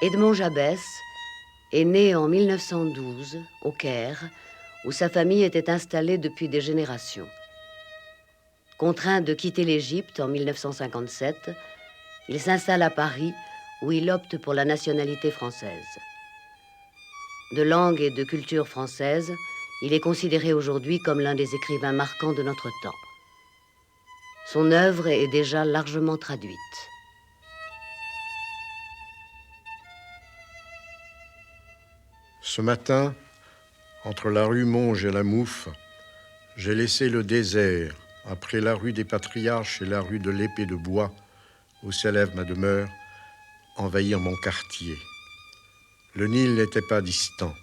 Edmond Jabès est né en 1912 au Caire, où sa famille était installée depuis des générations. Contraint de quitter l'Égypte en 1957, il s'installe à Paris, où il opte pour la nationalité française. De langue et de culture française, il est considéré aujourd'hui comme l'un des écrivains marquants de notre temps. Son œuvre est déjà largement traduite. Ce matin, entre la rue Monge et la Mouffe, j'ai laissé le désert, après la rue des Patriarches et la rue de l'Épée de Bois, où s'élève ma demeure, envahir mon quartier. Le Nil n'était pas distant.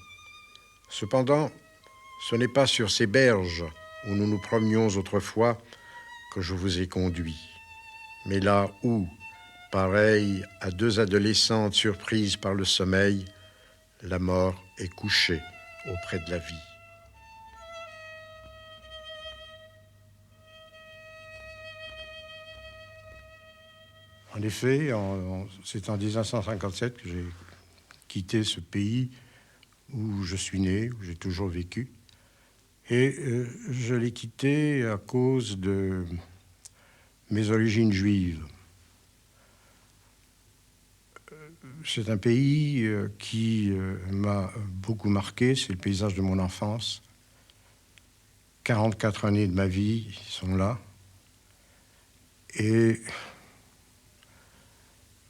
Cependant, ce n'est pas sur ces berges où nous nous promenions autrefois que je vous ai conduit, mais là où, pareil à deux adolescentes surprises par le sommeil, la mort est couchée auprès de la vie. En effet, c'est en 1957 que j'ai quitté ce pays où je suis né, où j'ai toujours vécu. Et je l'ai quitté à cause de mes origines juives. C'est un pays qui m'a beaucoup marqué, c'est le paysage de mon enfance. 44 années de ma vie sont là. Et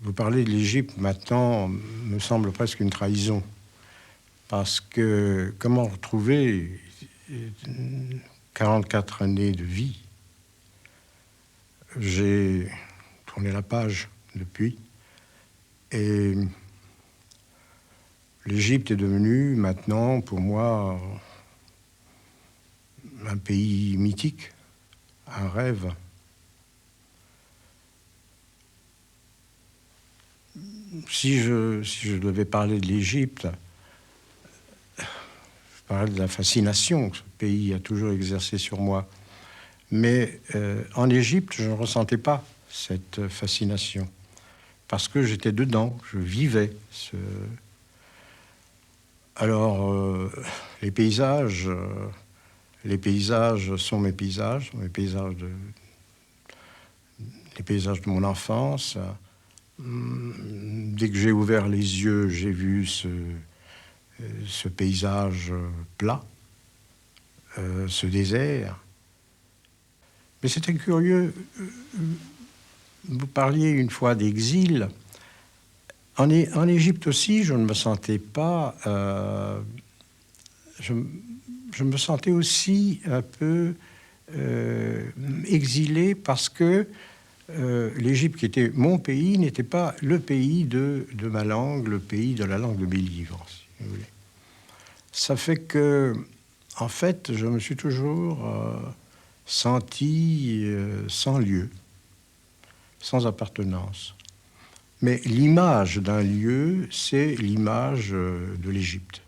vous parlez de l'Égypte maintenant me semble presque une trahison. Parce que comment retrouver 44 années de vie? J'ai tourné la page depuis. Et l'Égypte est devenue maintenant, pour moi, un pays mythique, un rêve. Si je devais parler de l'Égypte, je parlerais de la fascination que ce pays a toujours exercée sur moi. Mais en Égypte, je ne ressentais pas cette fascination. Parce que j'étais dedans, je vivais ce... Alors, les paysages sont mes paysages, les paysages de mon enfance. Dès que j'ai ouvert les yeux, j'ai vu ce paysage plat, ce désert. Mais c'était curieux. Vous parliez une fois d'exil. En Égypte aussi, je ne me sentais pas... je me sentais aussi un peu exilé parce que l'Égypte, qui était mon pays, n'était pas le pays de ma langue, le pays de la langue de mes livres, si vous voulez. Ça fait que, en fait, je me suis toujours senti sans lieu, sans appartenance. Mais l'image d'un lieu, c'est l'image de l'Égypte.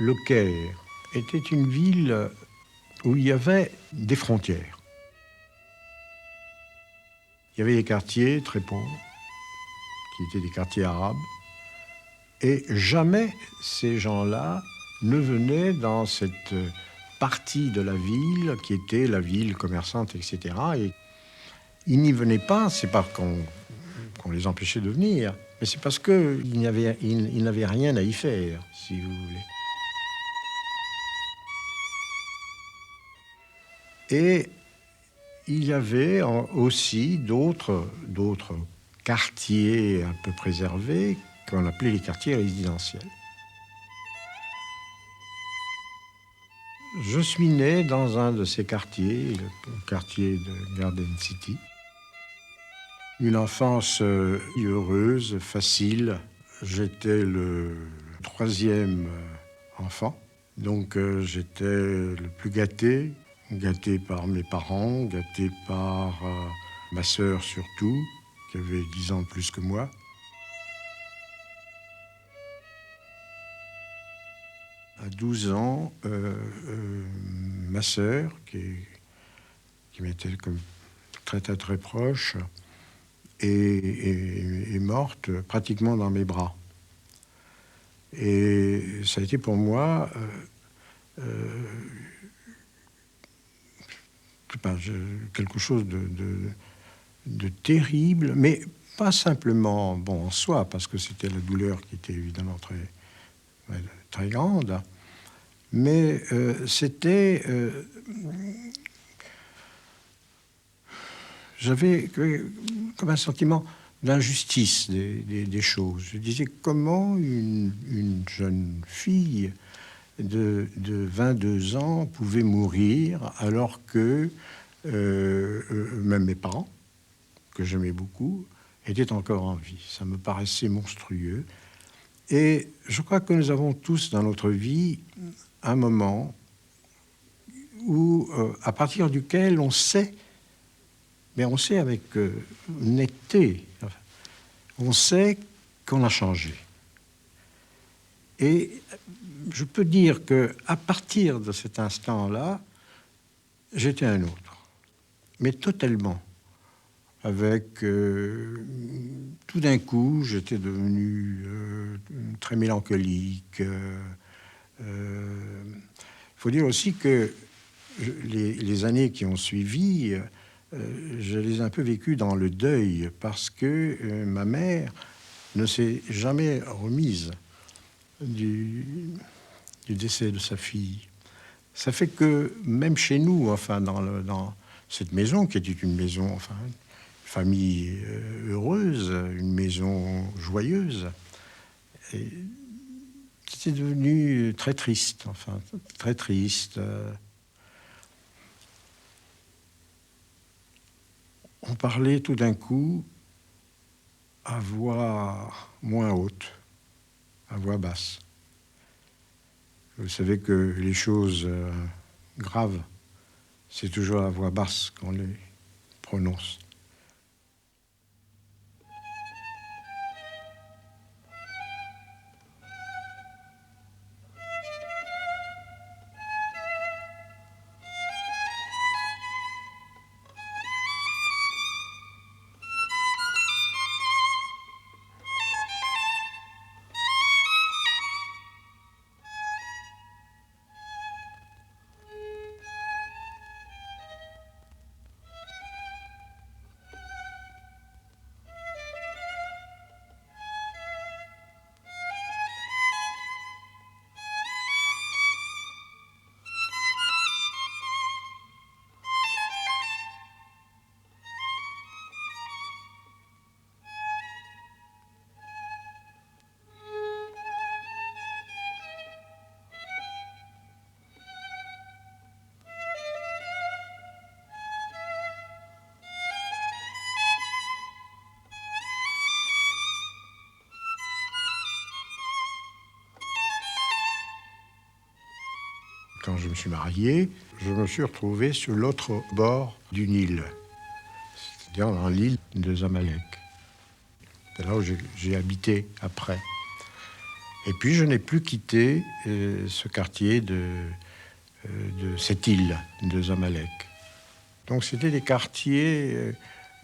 Le Caire était une ville où il y avait des frontières. Il y avait des quartiers très pauvres, qui étaient des quartiers arabes, et jamais ces gens-là ne venaient dans cette partie de la ville qui était la ville commerçante, etc. Et ils n'y venaient pas, c'est pas qu'on les empêchait de venir, mais c'est parce qu'ils n'avaient rien à y faire, si vous voulez. Et il y avait aussi d'autres quartiers un peu préservés qu'on appelait les quartiers résidentiels. Je suis né dans un de ces quartiers, le quartier de Garden City. Une enfance heureuse, facile. J'étais le troisième enfant, donc j'étais le plus gâté. Gâté par mes parents, gâté par ma sœur surtout, qui avait 10 ans de plus que moi. À 12 ans, ma sœur, qui m'était comme très proche, est morte pratiquement dans mes bras. Et ça a été pour moi quelque chose de terrible, mais pas simplement bon en soi, parce que c'était la douleur qui était évidemment très grande, mais c'était... j'avais comme un sentiment d'injustice des choses. Je disais, comment une jeune fille de 22 ans pouvait mourir alors que même mes parents, que j'aimais beaucoup, étaient encore en vie. Ça me paraissait monstrueux. Et je crois que nous avons tous dans notre vie un moment où, à partir duquel on sait, mais on sait avec netteté, on sait qu'on a changé. Et je peux dire qu'à partir de cet instant-là, j'étais un autre, mais totalement. Avec tout d'un coup, j'étais devenu très mélancolique. Il faut dire aussi que les années qui ont suivi, je les ai un peu vécues dans le deuil, parce que ma mère ne s'est jamais remise du décès de sa fille. Ça fait que même chez nous, enfin dans cette maison qui était une maison, enfin une famille heureuse, une maison joyeuse, c'était devenu très triste, enfin très triste. On parlait tout d'un coup à voix moins haute, à voix basse. Vous savez que les choses graves, c'est toujours à voix basse qu'on les prononce. Quand je me suis marié, je me suis retrouvé sur l'autre bord du Nil, c'est-à-dire dans l'île de Zamalek. C'est là où j'ai habité après. Et puis je n'ai plus quitté ce quartier de cette île de Zamalek. Donc c'était des quartiers,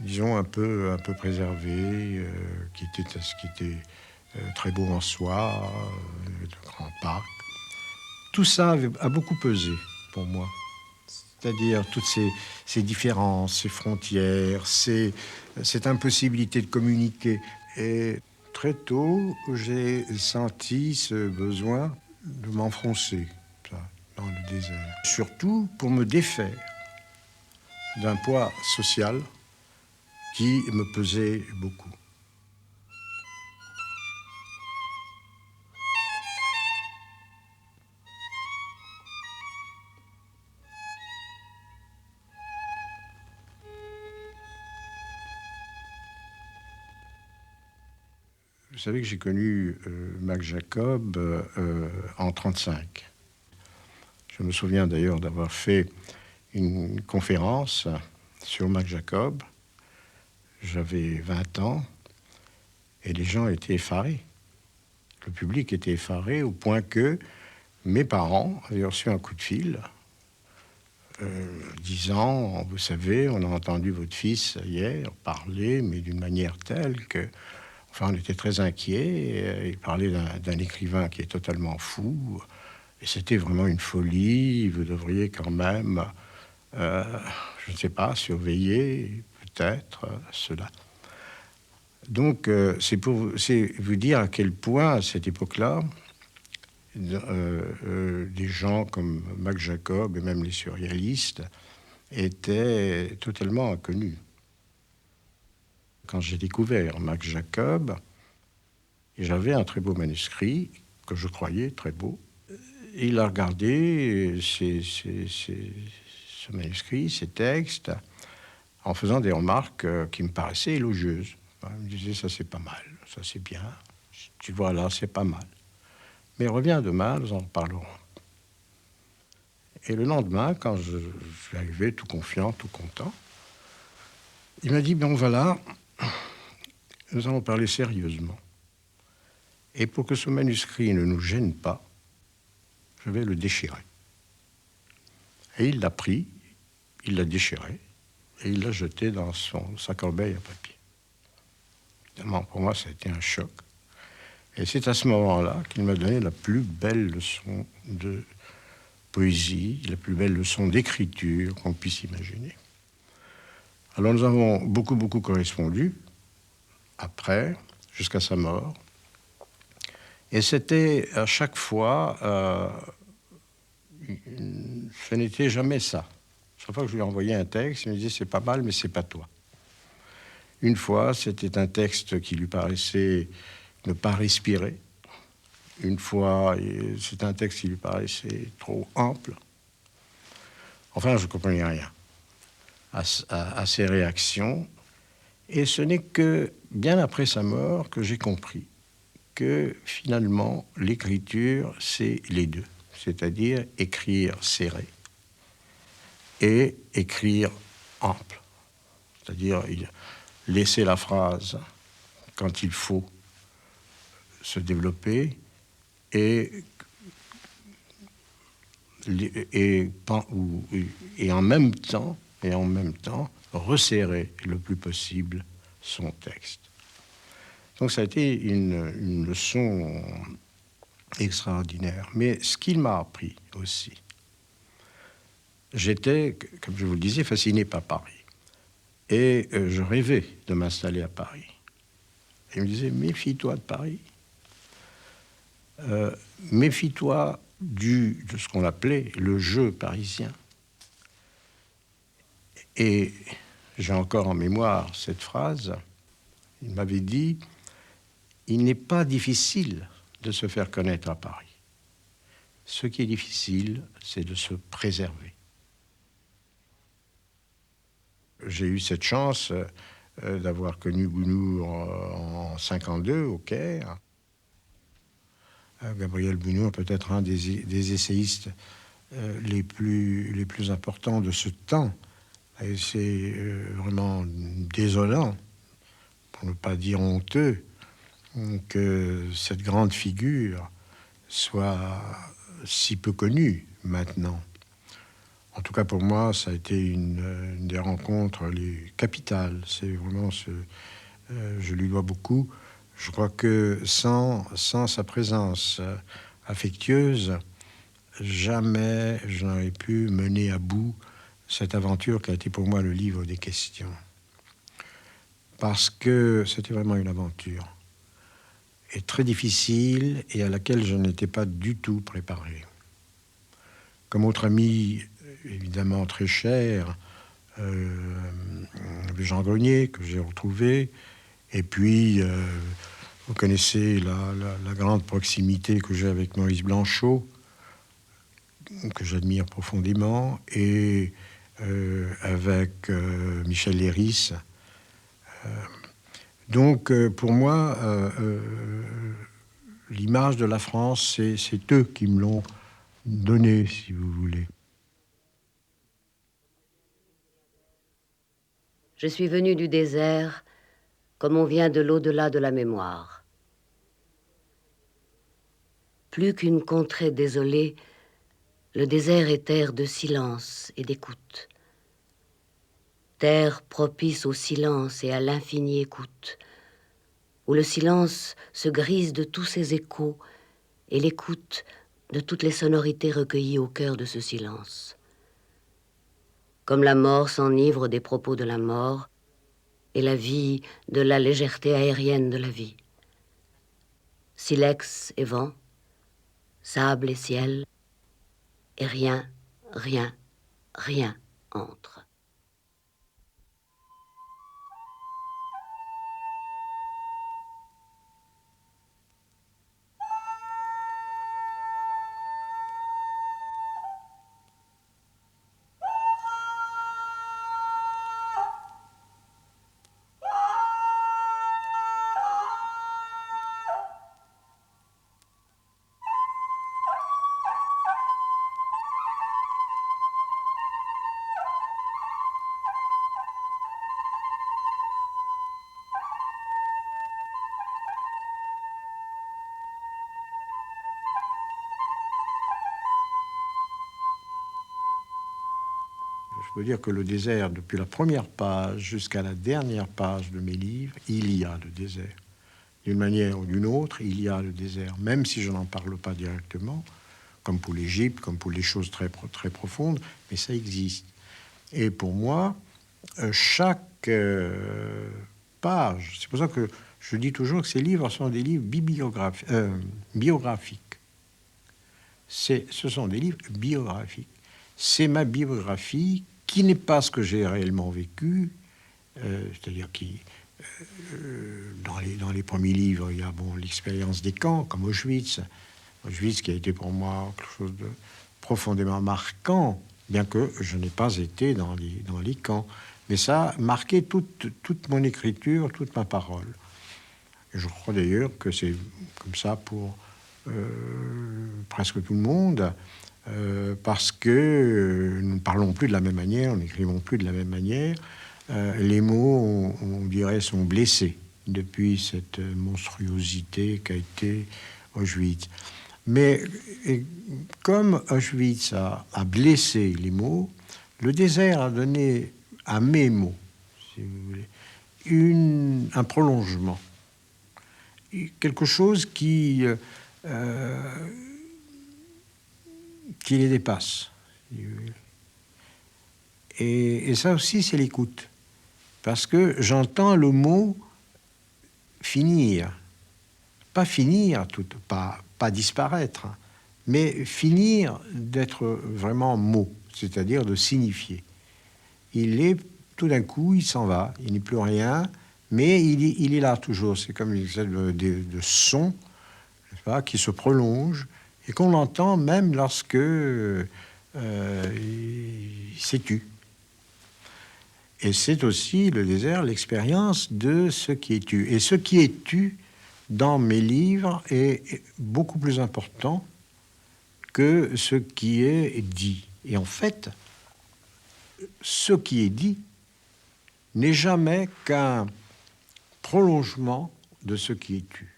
disons, un peu préservés, qui étaient très beaux en soi, de grands parcs. Tout ça a beaucoup pesé pour moi. C'est-à-dire toutes ces différences, ces frontières, cette impossibilité de communiquer. Et très tôt, j'ai senti ce besoin de m'enfoncer dans le désert. Surtout pour me défaire d'un poids social qui me pesait beaucoup. Vous savez que j'ai connu Max Jacob en 1935. Je me souviens d'ailleurs d'avoir fait une conférence sur Max Jacob. J'avais 20 ans et les gens étaient effarés. Le public était effaré au point que mes parents avaient reçu un coup de fil disant « Vous savez, on a entendu votre fils hier parler, mais d'une manière telle que... » Enfin, on était très inquiets. Il parlait d'un écrivain qui est totalement fou. Et c'était vraiment une folie. Vous devriez quand même, je ne sais pas, surveiller peut-être cela. Donc, c'est vous dire à quel point, à cette époque-là, des gens comme Max Jacob et même les surréalistes étaient totalement inconnus. Quand j'ai découvert Max Jacob, j'avais un très beau manuscrit que je croyais très beau. Il a regardé ce manuscrit, ces textes, en faisant des remarques qui me paraissaient élogieuses. Il me disait, ça c'est pas mal, ça c'est bien, tu vois là, c'est pas mal. Mais reviens demain, nous en reparlerons. Et le lendemain, quand je suis arrivé tout confiant, tout content, il m'a dit, bon voilà, nous allons parler sérieusement. Et pour que ce manuscrit ne nous gêne pas, je vais le déchirer. Et il l'a pris, il l'a déchiré, et il l'a jeté dans sa corbeille à papier. Évidemment, pour moi, ça a été un choc. Et c'est à ce moment-là qu'il m'a donné la plus belle leçon de poésie, la plus belle leçon d'écriture qu'on puisse imaginer. Alors nous avons beaucoup correspondu, après, jusqu'à sa mort. Et c'était à chaque fois, ce n'était jamais ça. Chaque fois que je lui envoyais un texte, il me disait « c'est pas mal, mais c'est pas toi ». Une fois, c'était un texte qui lui paraissait ne pas respirer. Une fois, c'est un texte qui lui paraissait trop ample. Enfin, je ne comprenais rien à ses réactions. Et ce n'est que bien après sa mort que j'ai compris que finalement, l'écriture, c'est les deux. C'est-à-dire écrire serré et écrire ample. C'est-à-dire laisser la phrase quand il faut se développer et en même temps resserrer le plus possible son texte. Donc ça a été une leçon extraordinaire. Mais ce qu'il m'a appris aussi, j'étais, comme je vous le disais, fasciné par Paris. Et je rêvais de m'installer à Paris. Et il me disait, méfie-toi de Paris. Méfie-toi de ce qu'on appelait le jeu parisien. Et j'ai encore en mémoire cette phrase. Il m'avait dit, il n'est pas difficile de se faire connaître à Paris. Ce qui est difficile, c'est de se préserver. J'ai eu cette chance d'avoir connu Gounod en 1952 au Caire. Gabriel Gounod est peut-être un des essayistes les plus importants de ce temps. Et c'est vraiment désolant, pour ne pas dire honteux, que cette grande figure soit si peu connue maintenant. En tout cas, pour moi, ça a été une des rencontres les capitales. C'est vraiment je lui dois beaucoup. Je crois que sans sa présence affectueuse, jamais je n'aurais pu mener à bout cette aventure qui a été pour moi le livre des questions. Parce que c'était vraiment une aventure. Et très difficile et à laquelle je n'étais pas du tout préparé. Comme autre ami, évidemment très cher, Jean Grenier, que j'ai retrouvé, et puis vous connaissez la grande proximité que j'ai avec Maurice Blanchot, que j'admire profondément, et avec Michel Léris. Donc, pour moi, l'image de la France, c'est eux qui me l'ont donnée, si vous voulez. Je suis venu du désert comme on vient de l'au-delà de la mémoire. Plus qu'une contrée désolée, le désert est terre de silence et d'écoute. Terre propice au silence et à l'infinie écoute, où le silence se grise de tous ses échos et l'écoute de toutes les sonorités recueillies au cœur de ce silence. Comme la mort s'enivre des propos de la mort et la vie de la légèreté aérienne de la vie. Silex et vent, sable et ciel, et rien, rien, rien entre. Je peux dire que le désert, depuis la première page jusqu'à la dernière page de mes livres, il y a le désert. D'une manière ou d'une autre, il y a le désert, même si je n'en parle pas directement, comme pour l'Égypte, comme pour les choses très, très profondes, mais ça existe. Et pour moi, chaque page, c'est pour ça que je dis toujours que ces livres sont des livres biographiques. Ce sont des livres biographiques. C'est ma biographie qui n'est pas ce que j'ai réellement vécu, c'est-à-dire qui, dans les premiers livres, il y a l'expérience des camps, comme Auschwitz. Auschwitz qui a été pour moi quelque chose de profondément marquant, bien que je n'ai pas été dans les camps. Mais ça a marqué toute mon écriture, toute ma parole. Et je crois d'ailleurs que c'est comme ça pour presque tout le monde, parce que nous ne parlons plus de la même manière, nous n'écrivons plus de la même manière. Les mots, on dirait, sont blessés depuis cette monstruosité qu'a été Auschwitz. Mais comme Auschwitz a blessé les mots, le désert a donné à mes mots, si vous voulez, un prolongement. Quelque chose qui les dépasse. Et ça aussi, c'est l'écoute. Parce que j'entends le mot finir. Pas finir, pas disparaître, mais finir d'être vraiment mot, c'est-à-dire de signifier. Tout d'un coup, il s'en va, il n'est plus rien, mais il est là toujours. C'est comme une espèce de son, n'est-ce pas, qui se prolonge et qu'on entend même lorsque il s'est tu. Et c'est aussi, le désert, l'expérience de ce qui est tu. Et ce qui est tu, dans mes livres, est beaucoup plus important que ce qui est dit. Et en fait, ce qui est dit n'est jamais qu'un prolongement de ce qui est tu.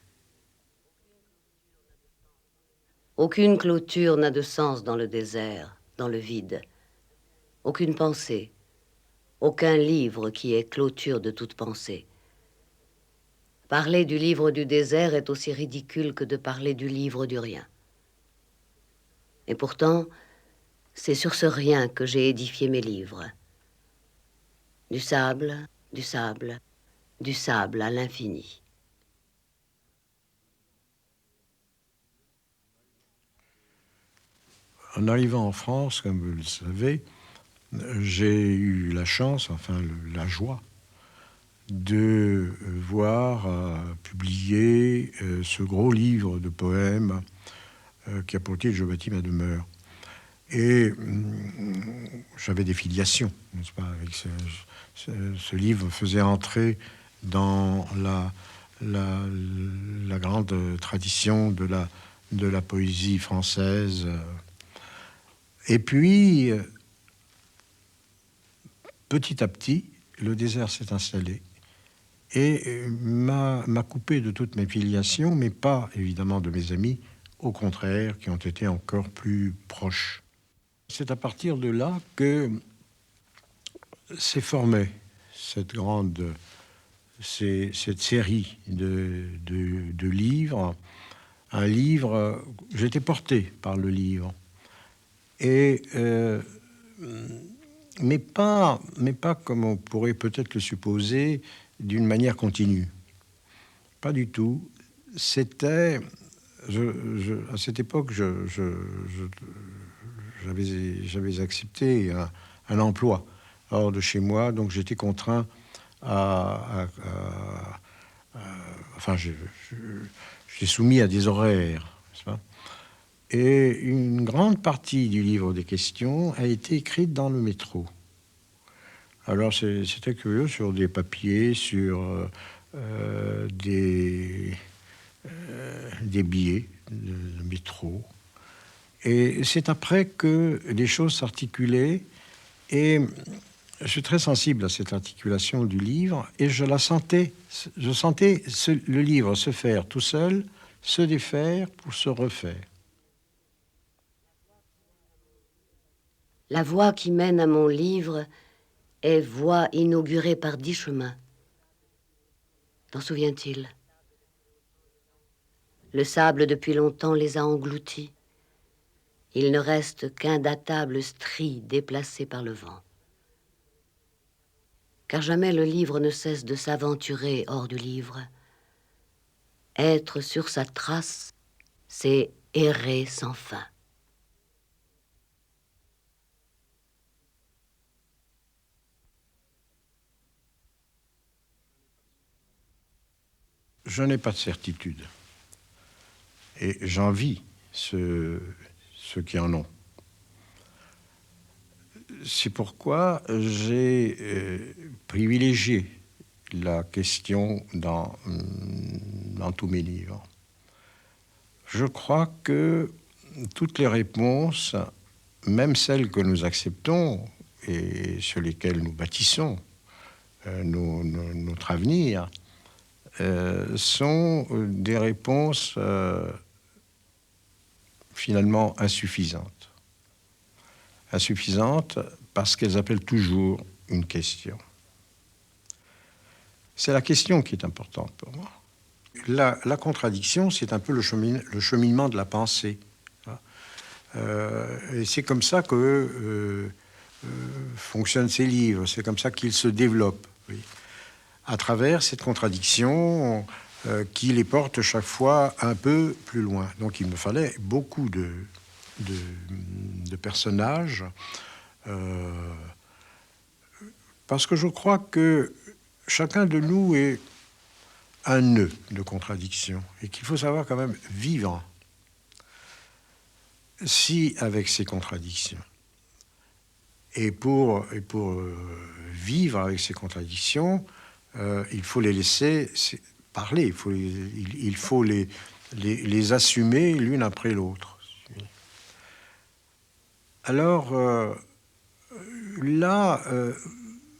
Aucune clôture n'a de sens dans le désert, dans le vide. Aucune pensée, aucun livre qui est clôture de toute pensée. Parler du livre du désert est aussi ridicule que de parler du livre du rien. Et pourtant, c'est sur ce rien que j'ai édifié mes livres. Du sable, du sable, du sable à l'infini. En arrivant en France, comme vous le savez, j'ai eu la chance, enfin la joie, de voir publier ce gros livre de poèmes qui a porté Je bâtis ma demeure. Et j'avais des filiations, n'est-ce pas, avec ce livre me faisait entrer dans la grande tradition de la poésie française. Et puis, petit à petit, le désert s'est installé et m'a coupé de toutes mes filiations, mais pas évidemment de mes amis, au contraire, qui ont été encore plus proches. C'est à partir de là que s'est formée cette série de livres. Un livre, j'étais porté par le livre. Et, mais pas comme on pourrait peut-être le supposer, d'une manière continue. Pas du tout. C'était... à cette époque, j'avais accepté un emploi hors de chez moi, donc j'étais contraint enfin, j'étais soumis à des horaires, n'est-ce pas ? Et une grande partie du livre des questions a été écrite dans le métro. Alors c'était curieux, sur des papiers, sur des billets de métro. Et c'est après que les choses s'articulaient, et je suis très sensible à cette articulation du livre, et je sentais le livre se faire tout seul, se défaire pour se refaire. La voie qui mène à mon livre est voie inaugurée par 10 chemins. T'en souvient-il? Le sable depuis longtemps les a engloutis. Il ne reste qu'indatable strie déplacée par le vent. Car jamais le livre ne cesse de s'aventurer hors du livre. Être sur sa trace, c'est errer sans fin. Je n'ai pas de certitude. Et j'envie ceux qui en ont. C'est pourquoi j'ai privilégié la question dans tous mes livres. Je crois que toutes les réponses, même celles que nous acceptons et sur lesquelles nous bâtissons notre avenir, sont des réponses finalement insuffisantes. Insuffisantes parce qu'elles appellent toujours une question. C'est la question qui est importante pour moi. La contradiction, c'est un peu le cheminement de la pensée. Et c'est comme ça que fonctionnent ces livres, c'est comme ça qu'ils se développent. Oui. À travers cette contradiction qui les porte chaque fois un peu plus loin. Donc il me fallait beaucoup de personnages, parce que je crois que chacun de nous est un nœud de contradiction et qu'il faut savoir quand même vivre avec ces contradictions. Et pour vivre avec ces contradictions, il faut les laisser parler, il faut les assumer l'une après l'autre. Alors là,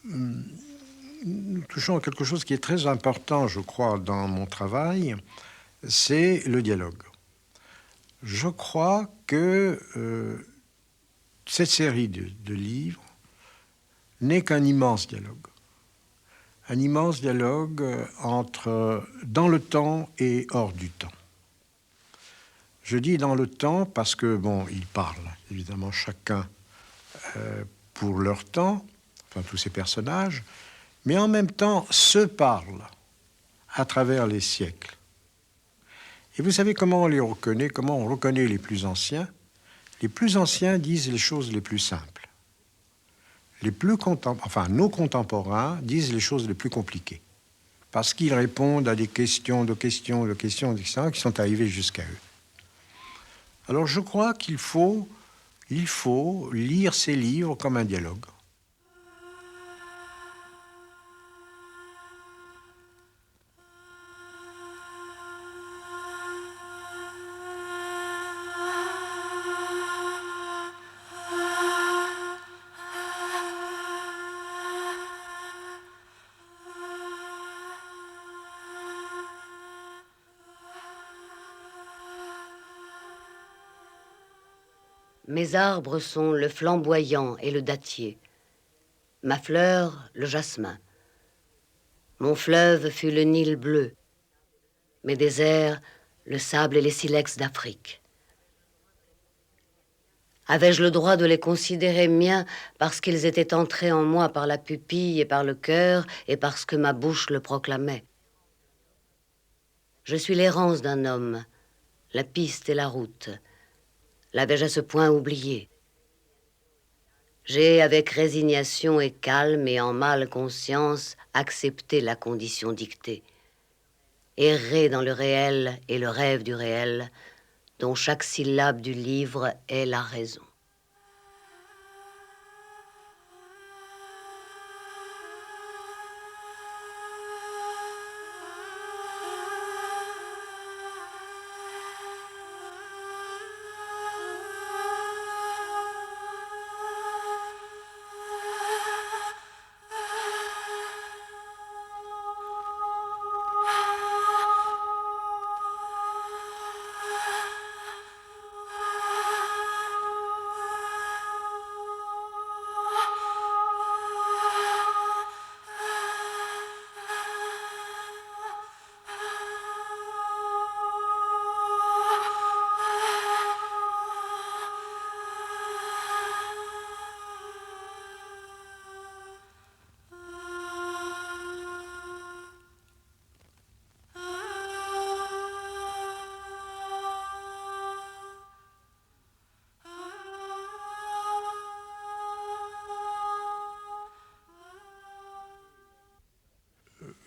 nous touchons à quelque chose qui est très important, je crois, dans mon travail, c'est le dialogue. Je crois que cette série de livres n'est qu'un immense dialogue. Un immense dialogue entre dans le temps et hors du temps. Je dis dans le temps parce que, bon, ils parlent, évidemment, chacun pour leur temps, enfin tous ces personnages, mais en même temps se parlent à travers les siècles. Et vous savez comment on les reconnaît, comment on reconnaît les plus anciens? Les plus anciens disent les choses les plus simples. Nos contemporains disent les choses les plus compliquées. Parce qu'ils répondent à des questions qui sont arrivées jusqu'à eux. Alors je crois qu'il faut lire ces livres comme un dialogue. Mes arbres sont le flamboyant et le dattier. Ma fleur, le jasmin. Mon fleuve fut le Nil bleu. Mes déserts, le sable et les silex d'Afrique. Avais-je le droit de les considérer miens parce qu'ils étaient entrés en moi par la pupille et par le cœur et parce que ma bouche le proclamait? Je suis l'errance d'un homme, la piste et la route. L'avais-je à ce point oublié? J'ai, avec résignation et calme et en mâle conscience, accepté la condition dictée. Errer dans le réel et le rêve du réel, dont chaque syllabe du livre est la raison.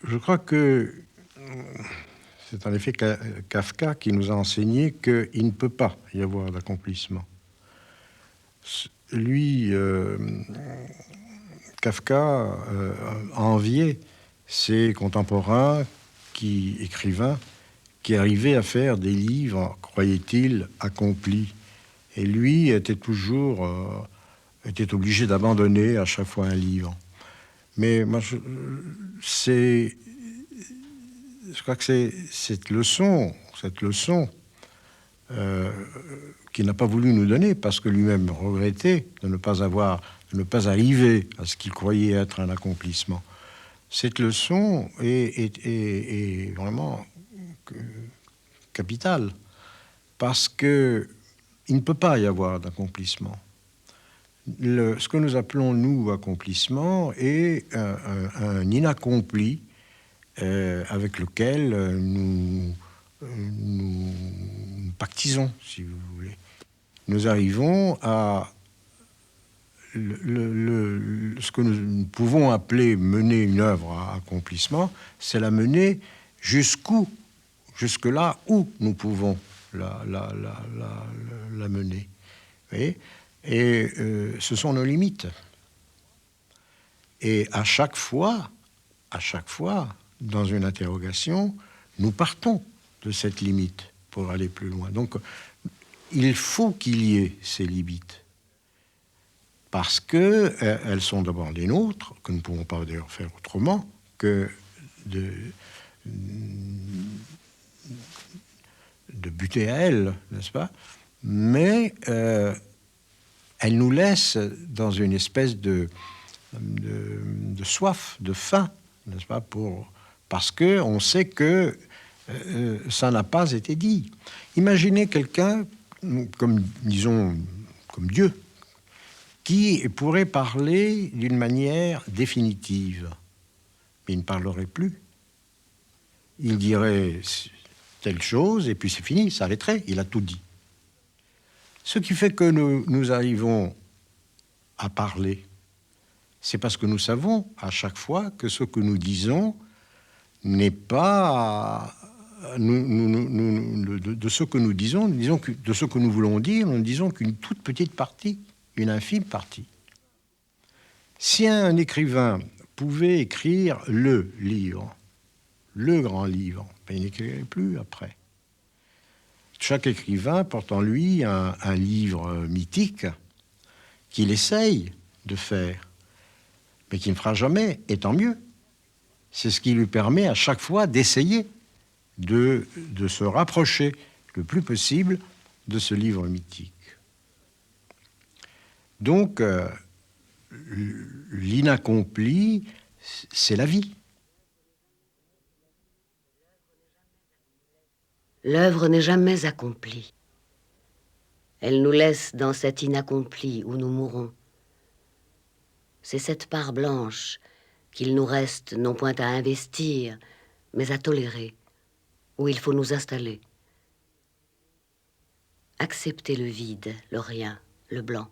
Je crois que c'est en effet Kafka qui nous a enseigné qu'il ne peut pas y avoir d'accomplissement. Lui, Kafka enviait ses contemporains écrivains qui arrivaient à faire des livres, croyait-il, accomplis. Et lui était toujours obligé d'abandonner à chaque fois un livre. Mais moi, je crois que c'est cette leçon qu'il n'a pas voulu nous donner parce que lui-même regrettait de ne pas arriver à ce qu'il croyait être un accomplissement. Cette leçon est vraiment capitale parce que il ne peut pas y avoir d'accomplissement. Ce que nous appelons, nous, accomplissement est un inaccompli avec lequel nous pactisons, si vous voulez. Nous arrivons à ce que nous pouvons appeler mener une œuvre à accomplissement, c'est la mener jusque-là où nous pouvons la mener. Vous voyez ? Et ce sont nos limites. Et à chaque fois, dans une interrogation, nous partons de cette limite pour aller plus loin. Donc, il faut qu'il y ait ces limites. Parce qu'elles sont d'abord les nôtres, que nous ne pouvons pas d'ailleurs faire autrement que buter à elle, n'est-ce pas? Mais elle nous laisse dans une espèce de soif, de faim, n'est-ce pas? Parce qu'on sait que ça n'a pas été dit. Imaginez quelqu'un, comme, disons, comme Dieu, qui pourrait parler d'une manière définitive. Mais il ne parlerait plus. Il dirait telle chose, et puis c'est fini, ça arrêterait, il a tout dit. Ce qui fait que nous arrivons à parler, c'est parce que nous savons à chaque fois que ce que nous disons n'est pas... de ce que nous disons que, de ce que nous voulons dire, nous ne disons qu'une toute petite partie, une infime partie. Si un écrivain pouvait écrire le livre, le grand livre, ben il n'écrirait plus après. Chaque écrivain porte en lui un livre mythique qu'il essaye de faire, mais qu'il ne fera jamais, et tant mieux. C'est ce qui lui permet à chaque fois d'essayer de se rapprocher le plus possible de ce livre mythique. Donc, l'inaccompli, c'est la vie. L'œuvre n'est jamais accomplie. Elle nous laisse dans cet inaccompli où nous mourons. C'est cette part blanche qu'il nous reste non point à investir, mais à tolérer, où il faut nous installer. Accepter le vide, le rien, le blanc.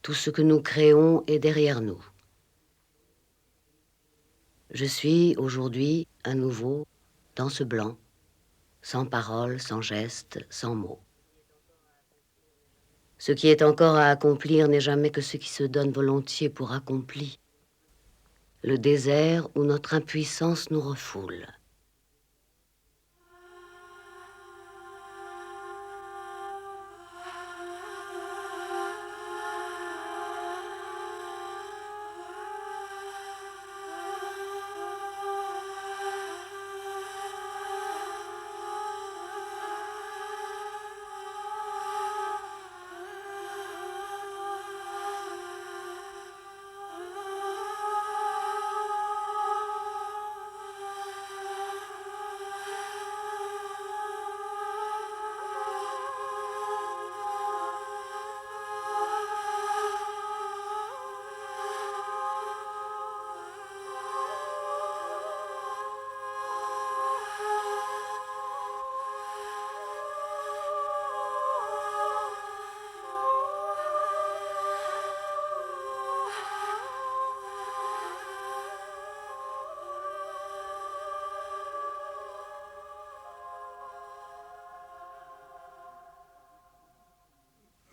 Tout ce que nous créons est derrière nous. Je suis aujourd'hui à nouveau dans ce blanc, sans parole, sans geste, sans mots. Ce qui est encore à accomplir n'est jamais que ce qui se donne volontiers pour accompli. Le désert où notre impuissance nous refoule.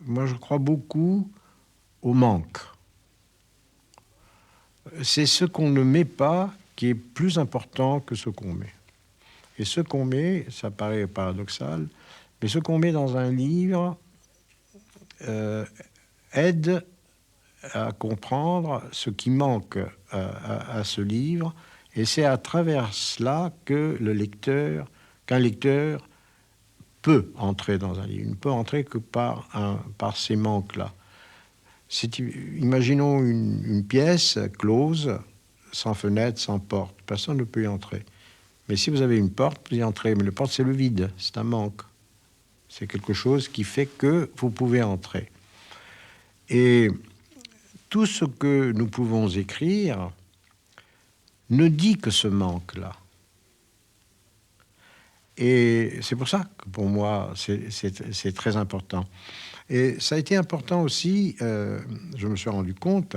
Moi, je crois beaucoup au manque. C'est ce qu'on ne met pas qui est plus important que ce qu'on met. Et ce qu'on met, ça paraît paradoxal, mais ce qu'on met dans un livre aide à comprendre ce qui manque à ce livre, et c'est à travers cela que qu'un lecteur peut entrer dans un livre. Il ne peut entrer que par ces manques-là. Imaginons une pièce close, sans fenêtre, sans porte. Personne ne peut y entrer. Mais si vous avez une porte, vous y entrez. Mais la porte, c'est le vide, c'est un manque. C'est quelque chose qui fait que vous pouvez entrer. Et tout ce que nous pouvons écrire ne dit que ce manque-là. Et c'est pour ça que pour moi, c'est très important. Et ça a été important aussi, je me suis rendu compte,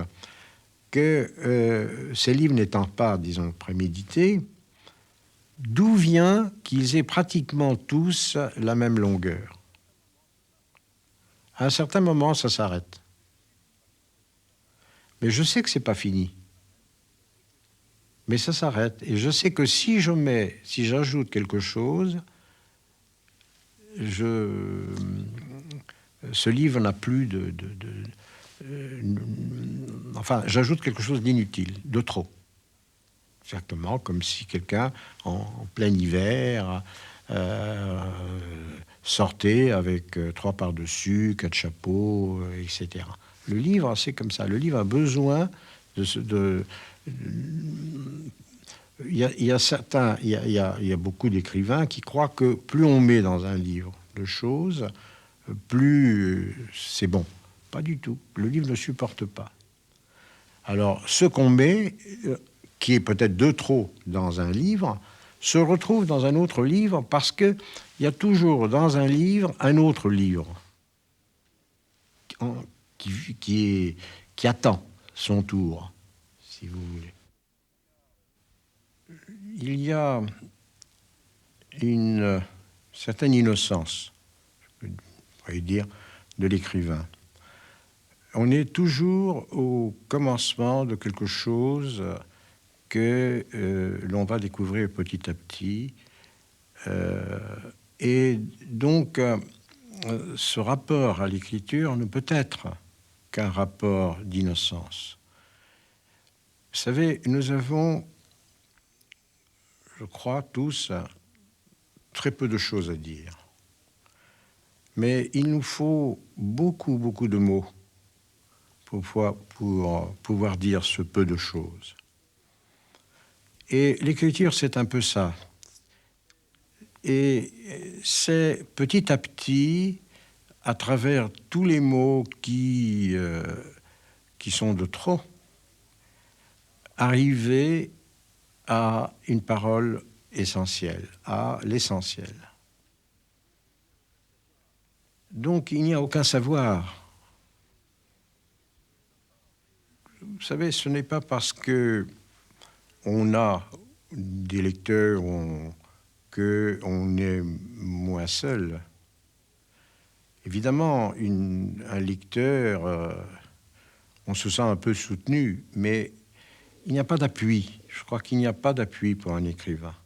que ces livres n'étant pas, disons, prémédités, d'où vient qu'ils aient pratiquement tous la même longueur. À un certain moment, ça s'arrête. Mais je sais que c'est pas fini. Mais ça s'arrête. Et je sais que si j'ajoute quelque chose, ce livre n'a plus enfin, j'ajoute quelque chose d'inutile, de trop. Exactement comme si quelqu'un, en plein hiver, sortez avec 3 par-dessus, 4 chapeaux, etc. Le livre, c'est comme ça. Le livre a besoin de il y a beaucoup d'écrivains qui croient que plus on met dans un livre de choses, plus c'est bon. Pas du tout. Le livre ne supporte pas. Alors, ce qu'on met, qui est peut-être de trop dans un livre, se retrouve dans un autre livre parce qu'il y a toujours dans un livre un autre livre qui attend son tour, si vous voulez. Il y a une certaine innocence, je pourrais dire, de l'écrivain. On est toujours au commencement de quelque chose que l'on va découvrir petit à petit. Et donc, ce rapport à l'écriture ne peut être qu'un rapport d'innocence. Vous savez, nous avons, je crois, tous très peu de choses à dire. Mais il nous faut beaucoup, beaucoup de mots pour pouvoir dire ce peu de choses. Et l'écriture, c'est un peu ça. Et c'est petit à petit, à travers tous les mots qui sont de trop, arriver à une parole essentielle, à l'essentiel. Donc, il n'y a aucun savoir. Vous savez, ce n'est pas parce que on a des lecteurs qu'on est moins seul. Évidemment, un lecteur, on se sent un peu soutenu, mais il n'y a pas d'appui. Je crois qu'il n'y a pas d'appui pour un écrivain.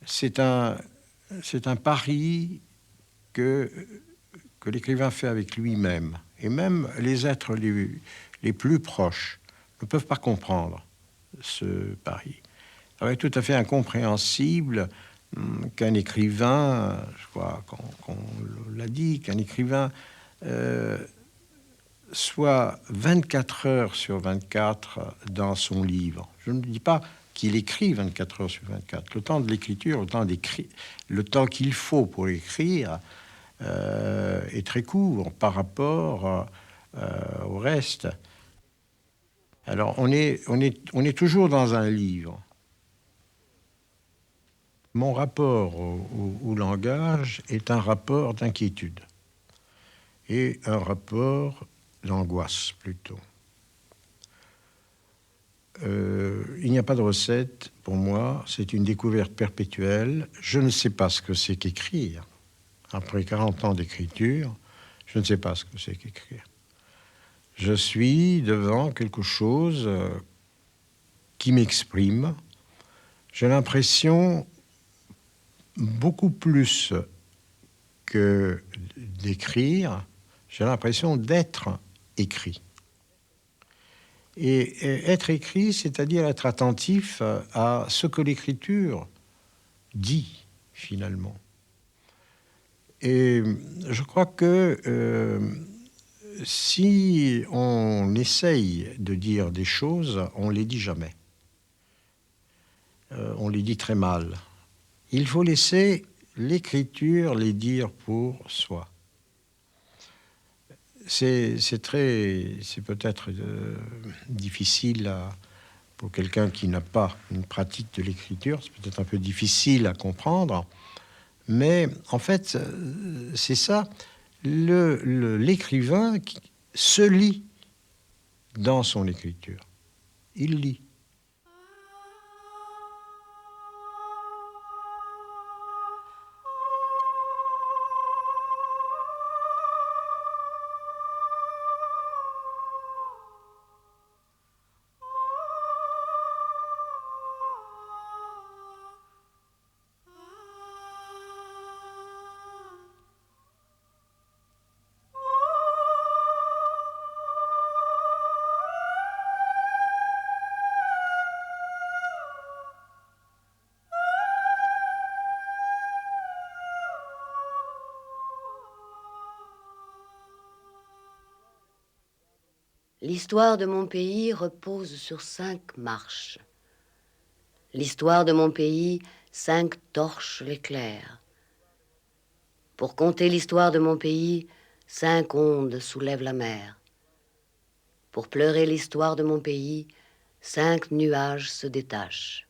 C'est un pari que l'écrivain fait avec lui-même. Et même les êtres les plus proches ne peuvent pas comprendre ce pari. Il est tout à fait incompréhensible qu'un écrivain, je crois qu'on l'a dit, qu'un écrivain soit 24 heures sur 24 dans son livre. Je ne dis pas qu'il écrit 24 heures sur 24. Le temps de l'écriture, le temps qu'il faut pour écrire est très court par rapport au reste. Alors, on est toujours dans un livre. Mon rapport au langage est un rapport d'inquiétude et un rapport d'angoisse, plutôt. Il n'y a pas de recette pour moi, c'est une découverte perpétuelle. Je ne sais pas ce que c'est qu'écrire. Après 40 ans d'écriture, je ne sais pas ce que c'est qu'écrire. Je suis devant quelque chose qui m'exprime. J'ai l'impression, beaucoup plus que d'écrire, j'ai l'impression d'être écrit. Et être écrit, c'est-à-dire être attentif à ce que l'écriture dit, finalement. Et je crois que si on essaye de dire des choses, on ne les dit jamais. On les dit très mal. Il faut laisser l'écriture les dire pour soi. C'est peut-être difficile pour quelqu'un qui n'a pas une pratique de l'écriture, c'est peut-être un peu difficile à comprendre, mais en fait, c'est ça. L'écrivain se lit dans son écriture. Il lit. L'histoire de mon pays repose sur 5 marches. L'histoire de mon pays, 5 torches l'éclairent. Pour compter l'histoire de mon pays, 5 ondes soulèvent la mer. Pour pleurer l'histoire de mon pays, 5 nuages se détachent.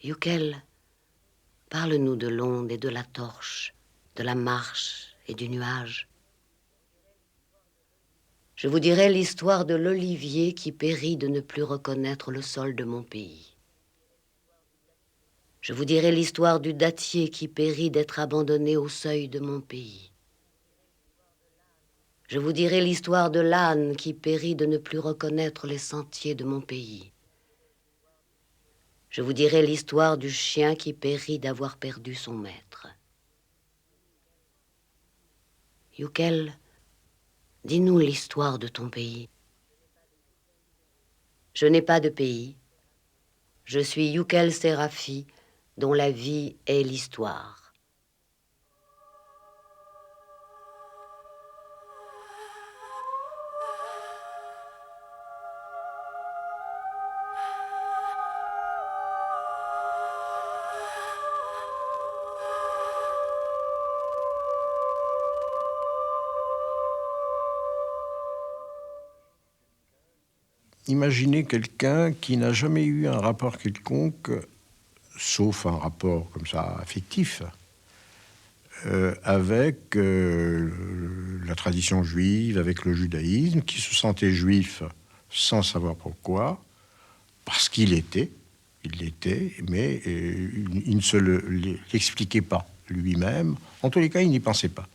Youkel, parle-nous de l'onde et de la torche, de la marche et du nuage. Je vous dirai l'histoire de l'olivier qui périt de ne plus reconnaître le sol de mon pays. Je vous dirai l'histoire du dattier qui périt d'être abandonné au seuil de mon pays. Je vous dirai l'histoire de l'âne qui périt de ne plus reconnaître les sentiers de mon pays. Je vous dirai l'histoire du chien qui périt d'avoir perdu son maître. Youkel, dis-nous l'histoire de ton pays. Je n'ai pas de pays. Je suis Youkel Sérafi, dont la vie est l'histoire. Imaginez quelqu'un qui n'a jamais eu un rapport quelconque, sauf un rapport comme ça affectif, avec la tradition juive, avec le judaïsme, qui se sentait juif sans savoir pourquoi, parce qu'il l'était, mais il ne se l'expliquait pas lui-même. En tous les cas, il n'y pensait pas.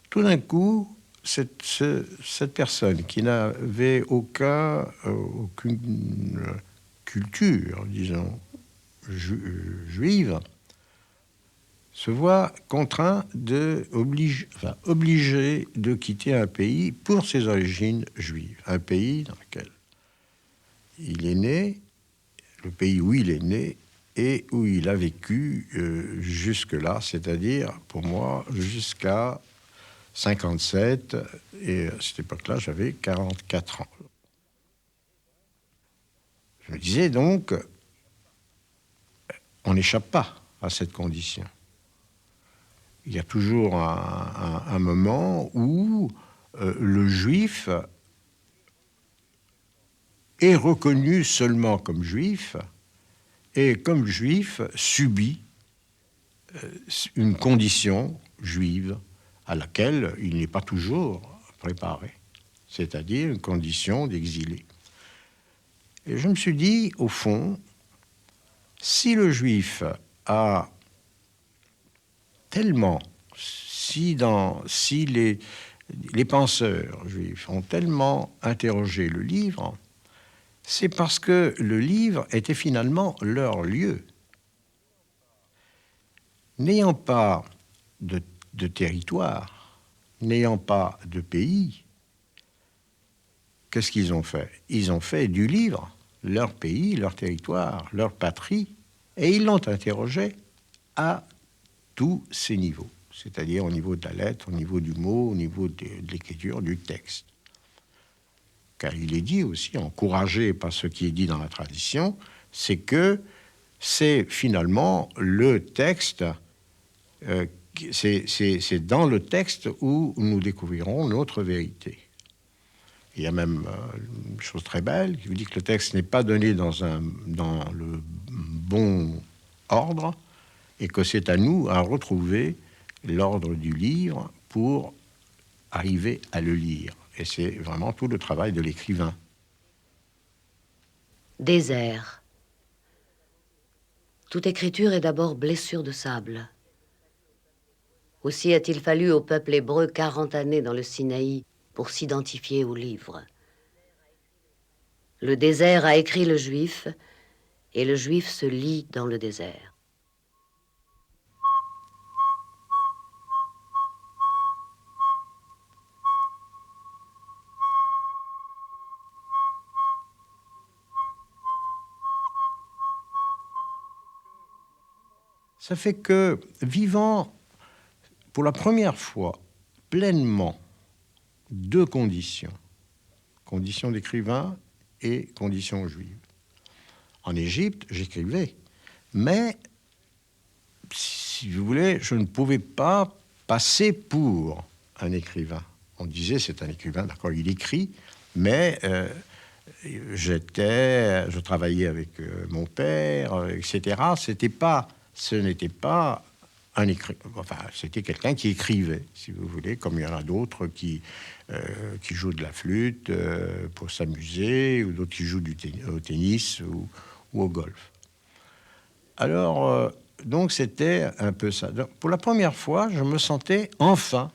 Tout d'un coup, cette personne qui n'avait aucune culture, disons, juive, se voit contraint obligé de quitter un pays pour ses origines juives, un pays dans lequel il est né, le pays où il est né et où il a vécu jusque-là, c'est-à-dire, pour moi, jusqu'à 57, et à cette époque-là, j'avais 44 ans. Je me disais donc, on n'échappe pas à cette condition. Il y a toujours un moment où le juif est reconnu seulement comme juif, et comme juif subit une condition juive à laquelle il n'est pas toujours préparé, c'est-à-dire une condition d'exilé. Et je me suis dit, au fond, si le juif a tellement, si les penseurs juifs ont tellement interrogé le livre, c'est parce que le livre était finalement leur lieu. N'ayant pas de territoire, n'ayant pas de pays, qu'est-ce qu'ils ont fait? Ils ont fait du livre leur pays, leur territoire, leur patrie, et ils l'ont interrogé à tous ces niveaux, c'est-à-dire au niveau de la lettre, au niveau du mot, au niveau de l'écriture, du texte. Car il est dit aussi, encouragé par ce qui est dit dans la tradition, c'est que c'est finalement le texte, c'est dans le texte où nous découvrirons notre vérité. Il y a même une chose très belle qui vous dit que le texte n'est pas donné dans le bon ordre et que c'est à nous à retrouver l'ordre du livre pour arriver à le lire. Et c'est vraiment tout le travail de l'écrivain. Désert. Toute écriture est d'abord blessure de sable. Aussi a-t-il fallu au peuple hébreu 40 années dans le Sinaï pour s'identifier au livre. Le désert a écrit le juif, et le juif se lit dans le désert. Ça fait que, vivant pour la première fois pleinement deux conditions. Conditions d'écrivain et conditions juives. En Égypte, j'écrivais, mais, si vous voulez, je ne pouvais pas passer pour un écrivain. On disait, c'est un écrivain, d'accord, il écrit, mais je travaillais avec mon père, etc. Ce n'était pas un écrivain, enfin, c'était quelqu'un qui écrivait, si vous voulez, comme il y en a d'autres qui jouent de la flûte pour s'amuser, ou d'autres qui jouent au tennis ou au golf. Alors, donc, c'était un peu ça. Donc, pour la première fois, je me sentais enfin,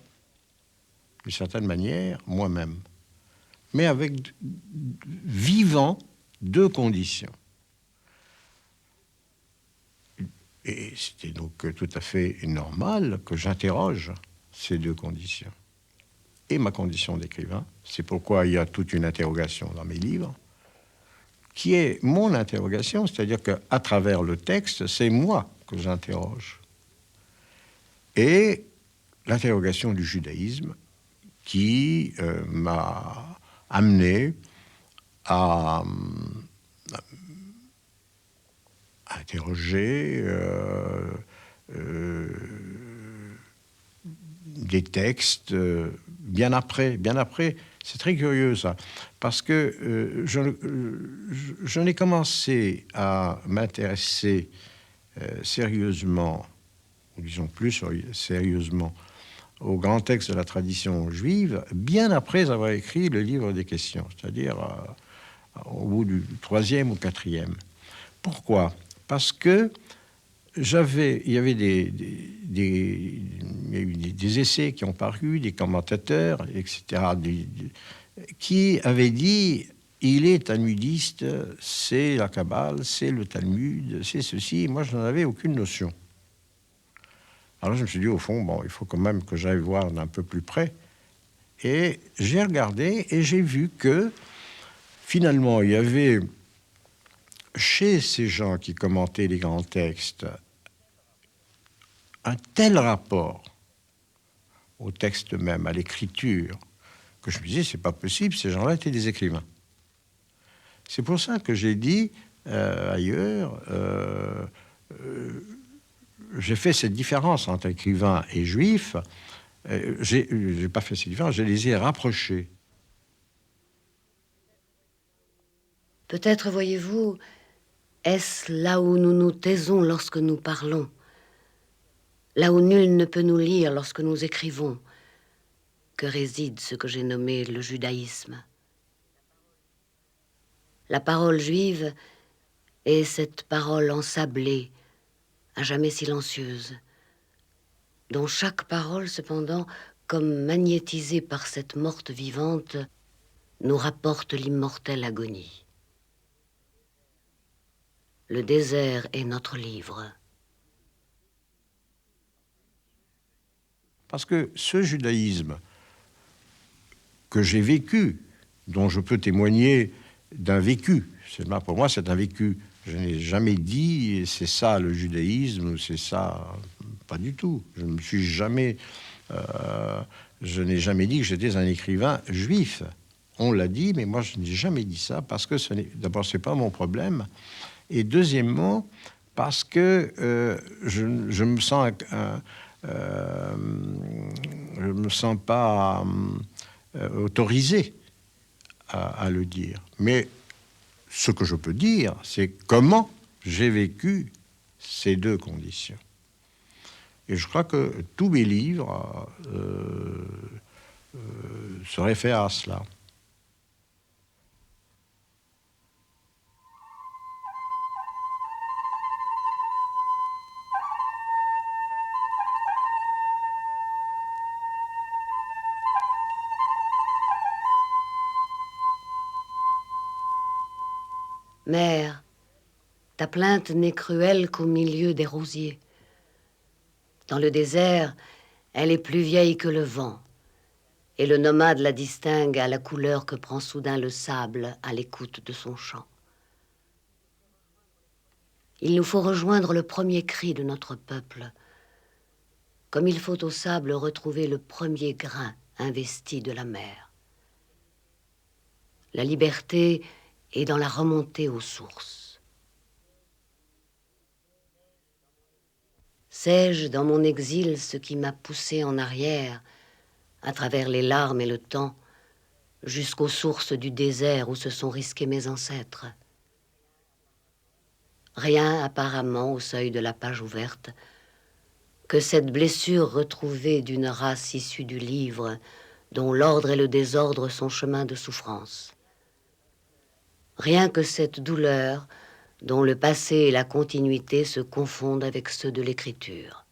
d'une certaine manière, moi-même, mais avec vivant deux conditions. Et c'était donc tout à fait normal que j'interroge ces deux conditions. Et ma condition d'écrivain, c'est pourquoi il y a toute une interrogation dans mes livres, qui est mon interrogation, c'est-à-dire qu'à travers le texte, c'est moi que j'interroge. Et l'interrogation du judaïsme qui m'a amené à interroger des textes bien après. C'est très curieux ça, parce que je n'ai commencé à m'intéresser sérieusement, ou disons plus sérieusement, aux grands textes de la tradition juive, bien après avoir écrit le livre des questions, c'est-à-dire au bout du 3e ou 4e. Pourquoi ? Parce que il y avait des essais qui ont paru, des commentateurs, etc., qui avaient dit il est talmudiste, c'est la Kabbale, c'est le Talmud, c'est ceci. Moi, je n'en avais aucune notion. Alors, je me suis dit, au fond, bon, il faut quand même que j'aille voir d'un peu plus près. Et j'ai regardé et j'ai vu que, finalement, il y avait, chez ces gens qui commentaient les grands textes, un tel rapport au texte même, à l'écriture, que je me disais, c'est pas possible, ces gens-là étaient des écrivains. C'est pour ça que j'ai dit ailleurs, j'ai fait cette différence entre écrivain et juif. J'ai pas fait cette différence, je les ai rapprochés. Peut-être, voyez-vous, est-ce là où nous nous taisons lorsque nous parlons, là où nul ne peut nous lire lorsque nous écrivons, que réside ce que j'ai nommé le judaïsme. La parole juive est cette parole ensablée, à jamais silencieuse, dont chaque parole, cependant, comme magnétisée par cette morte vivante, nous rapporte l'immortelle agonie. Le désert est notre livre. Parce que ce judaïsme que j'ai vécu, dont je peux témoigner d'un vécu, pour moi c'est un vécu, je n'ai jamais dit c'est ça le judaïsme, c'est ça, pas du tout. Je n'ai jamais dit que j'étais un écrivain juif. On l'a dit, mais moi je n'ai jamais dit ça parce que d'abord c'est pas mon problème, et deuxièmement parce que je me sens pas autorisé à le dire. Mais ce que je peux dire, c'est comment j'ai vécu ces deux conditions. Et je crois que tous mes livres se réfèrent à cela. Mère, ta plainte n'est cruelle qu'au milieu des rosiers. Dans le désert, elle est plus vieille que le vent, et le nomade la distingue à la couleur que prend soudain le sable à l'écoute de son chant. Il nous faut rejoindre le premier cri de notre peuple, comme il faut au sable retrouver le premier grain investi de la mer. La liberté est dans la remontée aux sources. Sais-je dans mon exil ce qui m'a poussé en arrière, à travers les larmes et le temps, jusqu'aux sources du désert où se sont risqués mes ancêtres? Rien apparemment au seuil de la page ouverte, que cette blessure retrouvée d'une race issue du livre, dont l'ordre et le désordre sont chemin de souffrance. Rien que cette douleur, dont le passé et la continuité se confondent avec ceux de l'écriture.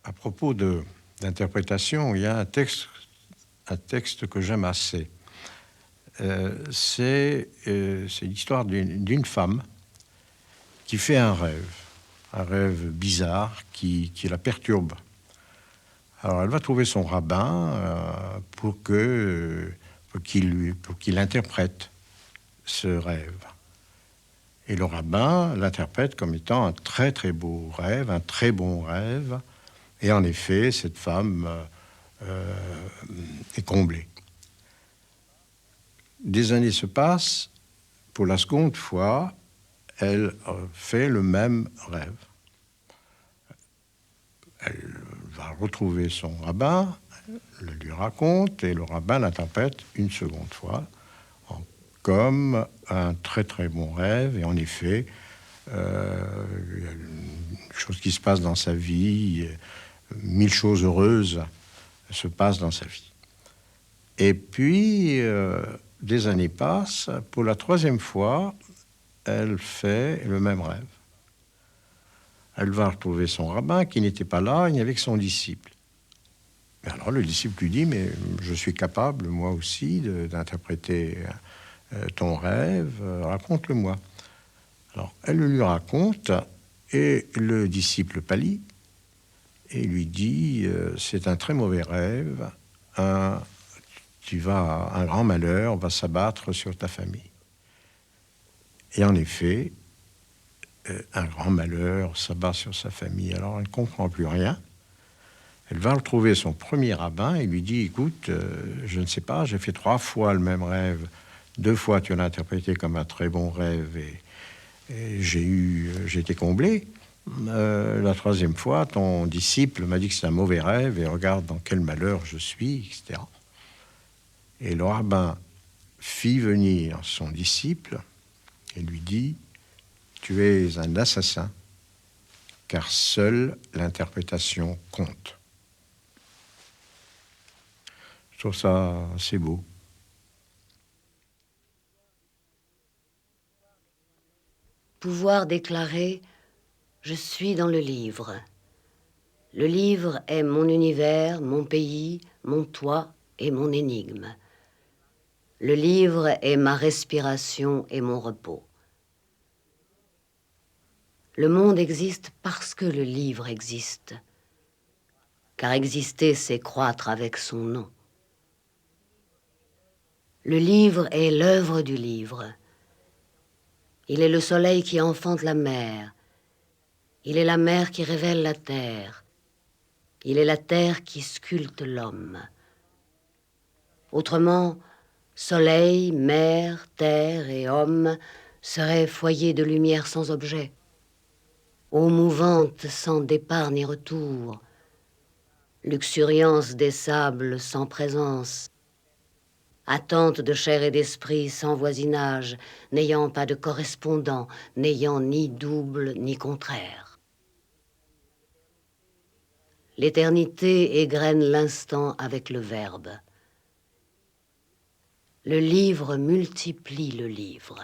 À propos d'interprétation, il y a un texte que j'aime assez. C'est l'histoire d'une femme qui fait un rêve bizarre qui la perturbe. Alors elle va trouver son rabbin pour qu'il interprète ce rêve. Et le rabbin l'interprète comme étant un très très beau rêve, un très bon rêve. Et en effet, cette femme est comblée. Des années se passent. Pour la seconde fois, elle fait le même rêve. Elle va retrouver son rabbin, le lui raconte, et le rabbin l'interprète une seconde fois comme un très très bon rêve. Et en effet, il y a une chose qui se passe dans sa vie, 1000 choses heureuses se passent dans sa vie. Et puis, des années passent. Pour la troisième fois, elle fait le même rêve. Elle va retrouver son rabbin qui n'était pas là, il n'y avait que son disciple. Et alors le disciple lui dit, mais je suis capable, moi aussi, d'interpréter ton rêve, raconte-le-moi. Alors elle le lui raconte, et le disciple pâlit, et lui dit, c'est un très mauvais rêve, un grand malheur va s'abattre sur ta famille. Et en effet, un grand malheur s'abat sur sa famille. Alors elle ne comprend plus rien. Elle va retrouver son premier rabbin et lui dit, écoute, je ne sais pas, j'ai fait 3 fois le même rêve. 2 fois tu l'as interprété comme un très bon rêve et j'ai été comblé. La 3e fois, ton disciple m'a dit que c'est un mauvais rêve et regarde dans quel malheur je suis, etc. Et le rabbin fit venir son disciple et lui dit, tu es un assassin, car seule l'interprétation compte. Je trouve ça assez beau. Pouvoir déclarer « Je suis dans le livre ». Le livre est mon univers, mon pays, mon toit et mon énigme. Le livre est ma respiration et mon repos. Le monde existe parce que le livre existe, car exister, c'est croître avec son nom. Le livre est l'œuvre du livre. Il est le soleil qui enfante la mer. Il est la mer qui révèle la terre. Il est la terre qui sculpte l'homme. Autrement, soleil, mer, terre et homme seraient foyers de lumière sans objet, eau mouvante sans départ ni retour, luxuriance des sables sans présence, attente de chair et d'esprit sans voisinage, n'ayant pas de correspondant, n'ayant ni double ni contraire. L'éternité égrène l'instant avec le verbe. Le livre multiplie le livre.